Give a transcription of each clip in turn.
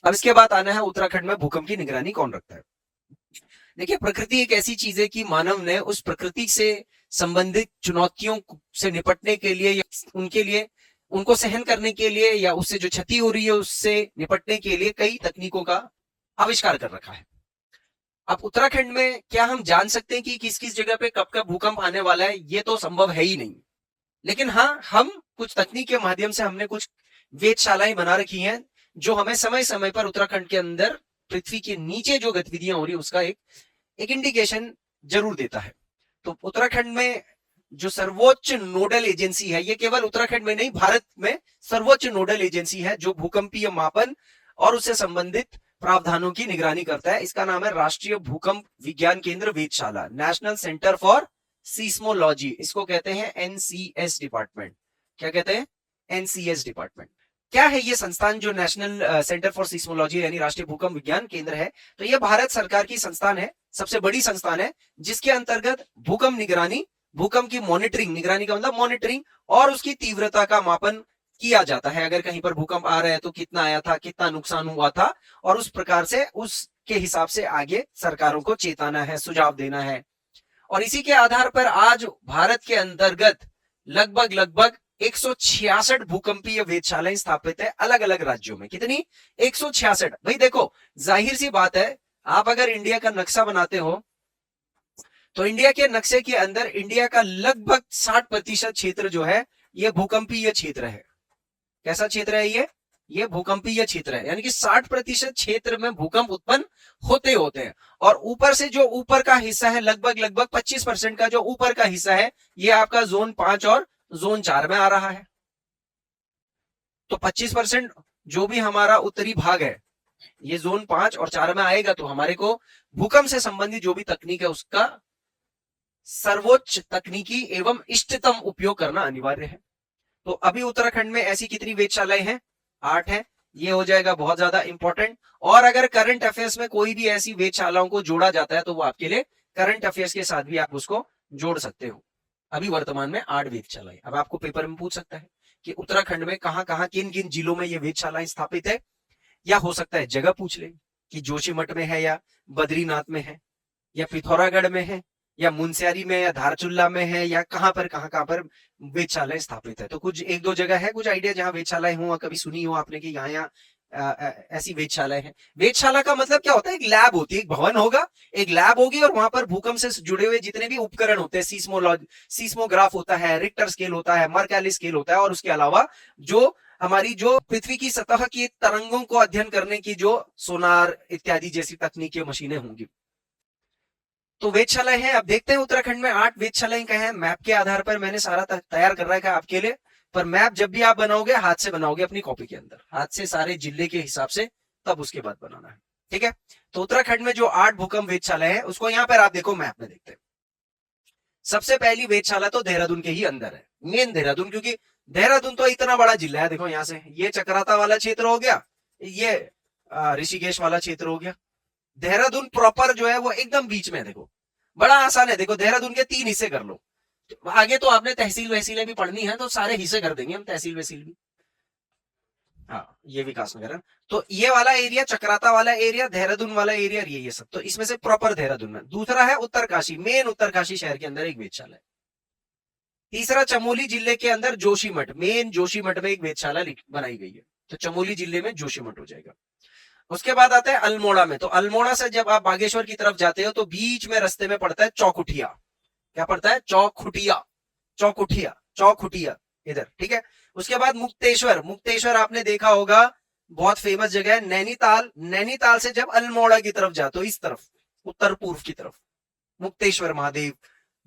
अब इसके बाद आना है उत्तराखंड में भूकंप की निगरानी कौन रखता है। देखिए, प्रकृति एक ऐसी चीज है कि मानव ने उस प्रकृति से संबंधित चुनौतियों से निपटने के लिए या उनके लिए उनको सहन करने के लिए या उससे जो क्षति हो रही है उससे निपटने के लिए कई तकनीकों का आविष्कार कर रखा है। अब उत्तराखंड में क्या हम जान सकते हैं कि किस किस जगह पे कब कब भूकंप आने वाला है? ये तो संभव है ही नहीं। लेकिन हाँ, हम कुछ तकनीक के माध्यम से हमने कुछ वेधशालाएं बना रखी हैं जो हमें समय समय पर उत्तराखंड के अंदर पृथ्वी के नीचे जो गतिविधियां हो रही है उसका एक इंडिकेशन जरूर देता है। तो उत्तराखंड में जो सर्वोच्च नोडल एजेंसी है, ये केवल उत्तराखंड में नहीं भारत में सर्वोच्च नोडल एजेंसी है जो भूकंपीय मापन और उससे संबंधित प्रावधानों की निगरानी करता है। इसका नाम है राष्ट्रीय भूकंप विज्ञान केंद्र वेधशाला, नेशनल सेंटर फॉर सीस्मोलॉजी। इसको कहते हैं एनसीएस डिपार्टमेंट। क्या कहते हैं? NCS department. क्या है ये संस्थान जो नेशनल सेंटर फॉर सीस्मोलॉजी यानी राष्ट्रीय भूकंप विज्ञान केंद्र है? तो ये भारत सरकार की संस्थान है, सबसे बड़ी संस्थान है, जिसके अंतर्गत भूकंप निगरानी, भूकंप की मॉनिटरिंग, निगरानी का मतलब मॉनिटरिंग, और उसकी तीव्रता का मापन किया जाता है। अगर कहीं पर भूकंप आ रहा है तो कितना आया था, कितना नुकसान हुआ था, और उस प्रकार से उसके हिसाब से आगे सरकारों को चेताना है, सुझाव देना है। और इसी के आधार पर आज भारत के अंतर्गत लगभग 166 भूकंपीय वेधशालाएं स्थापित है अलग अलग राज्यों में। कितनी? 166। भाई देखो, जाहिर सी बात है, आप अगर इंडिया का नक्शा बनाते हो तो इंडिया के नक्शे के अंदर इंडिया का लगभग 60% क्षेत्र जो है ये भूकंपीय क्षेत्र है। कैसा क्षेत्र है ये? ये भूकंपीय क्षेत्र है, यानी कि 60% क्षेत्र में भूकंप उत्पन्न होते हैं। और ऊपर से जो ऊपर का हिस्सा है, लगभग 25% का जो ऊपर का हिस्सा है, ये आपका जोन 5 और जोन 4 में आ रहा है। तो 25% जो भी हमारा उत्तरी भाग है ये जोन 5 और 4 में आएगा, तो हमारे को भूकंप से संबंधित जो भी तकनीक है उसका सर्वोच्च तकनीकी एवं इष्टतम उपयोग करना अनिवार्य है। तो अभी उत्तराखंड में ऐसी कितनी वेधशालाएं हैं? 8 है। ये हो जाएगा बहुत ज्यादा इंपॉर्टेंट। और अगर करंट अफेयर्स में कोई भी ऐसी वेधशालाओं को जोड़ा जाता है तो वो आपके लिए करंट अफेयर्स के साथ भी आप उसको जोड़ सकते हो। अभी वर्तमान में 8 वेधशालाएं। अब आपको पेपर में पूछ सकता है कि उत्तराखंड में कहां कहां किन किन जिलों में ये वेधशालाएं स्थापित है, या हो सकता है जगह पूछ ले कि जोशीमठ में है या बद्रीनाथ में है या पिथौरागढ़ में है या मुनस्यारी में या धारचूला में है या कहां पर वेधशालाएं स्थापित है। तो कुछ एक दो जगह है, कुछ आइडिया जहां वेधशालाएं हो, कभी सुनी हो आपने कि यहाँ ऐसी वेधशालाएं हैं। वेधशाला का मतलब क्या होता है? एक लैब होती है, एक भवन होगा, एक लैब होगी, और वहां पर भूकंप से जुड़े हुए जितने भी उपकरण होते हैं, सीस्मोग्राफ होता है, रिक्टर स्केल होता है, मर्कैली स्केल होता है, और उसके अलावा जो हमारी जो पृथ्वी की सतह की तरंगों को अध्ययन करने की जो सोनार इत्यादि जैसी तकनीकी मशीनें होंगी। तो वेधशालाएं हैं। अब देखते हैं उत्तराखंड में 8 वेधशालाएं क्या है। मैप के आधार पर मैंने सारा तैयार कर रखा है आपके लिए, पर मैप जब भी आप बनाओगे हाथ से बनाओगे, अपनी कॉपी के अंदर हाथ से सारे जिले के हिसाब से, तब उसके बाद बनाना है। ठीक है? तो उत्तराखंड में जो 8 भूकंप वेधशालाएं हैं उसको यहां पर आप देखो, मैप में देखते हैं। सबसे पहली वेधशाला तो देहरादून के ही अंदर है, मेन देहरादून, क्योंकि देहरादून तो इतना बड़ा जिला है। देखो यहां से ये चक्राता वाला क्षेत्र हो गया, ये ऋषिकेश वाला क्षेत्र हो गया। देहरादून प्रॉपर जो है वो एकदम बीच में है। देखो बड़ा आसान है। देखो देहरादून के 3 हिस्से कर लो। आगे तो आपने तहसील वहसीलें भी पढ़नी है, तो सारे हिस्से कर देंगे हम, तहसील वहसील भी। हाँ, ये विकास नगर है। तो ये वाला एरिया, चक्राता वाला एरिया, देहरादून वाला एरिया, ये सब तो इसमें से प्रॉपर देहरादून में। दूसरा है उत्तरकाशी, मेन उत्तरकाशी शहर के अंदर एक वेधशाला है। तीसरा चमोली जिले के अंदर जोशीमठ, मेन जोशीमठ में एक वेधशाला बनाई गई है, तो चमोली जिले में जोशीमठ हो जाएगा। उसके बाद आता है अल्मोड़ा में। तो अल्मोड़ा से जब आप बागेश्वर की तरफ जाते हो तो बीच में रास्ते में पड़ता है चौखुटिया। क्या पड़ता है? चौखुटिया, चौखुटिया, चौखुटिया इधर। ठीक है? उसके बाद मुक्तेश्वर, मुक्तेश्वर आपने देखा होगा, बहुत फेमस जगह है। नैनीताल, नैनीताल से जब अल्मोड़ा की तरफ जाते हो, इस तरफ उत्तर पूर्व की तरफ, मुक्तेश्वर महादेव,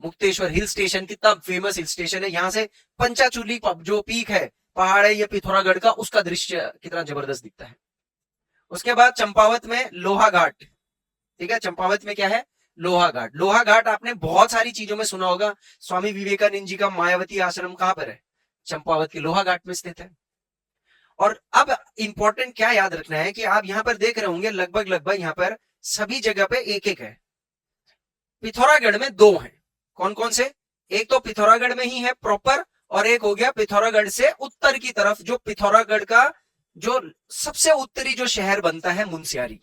मुक्तेश्वर हिल स्टेशन, कितना फेमस हिल स्टेशन है। यहां से पंचाचूली जो पीक है, पहाड़ है, ये पिथौरागढ़ का, उसका दृश्य कितना जबरदस्त दिखता है। उसके बाद चंपावत में लोहा घाट। ठीक है? चंपावत में क्या है? लोहा घाट। लोहा घाट आपने बहुत सारी चीजों में सुना होगा। स्वामी विवेकानंद जी का मायावती आश्रम कहां पर है? चंपावत के लोहा घाट में स्थित है। और अब इंपॉर्टेंट क्या याद रखना है कि आप यहां पर देख रहे होंगे लगभग यहां पर सभी जगह पे एक एक है। पिथौरागढ़ में 2 हैं। कौन कौन से? एक तो पिथौरागढ़ में ही है प्रॉपर, और एक हो गया पिथौरागढ़ से उत्तर की तरफ, जो पिथौरागढ़ का जो सबसे उत्तरी जो शहर बनता है मुनस्यारी,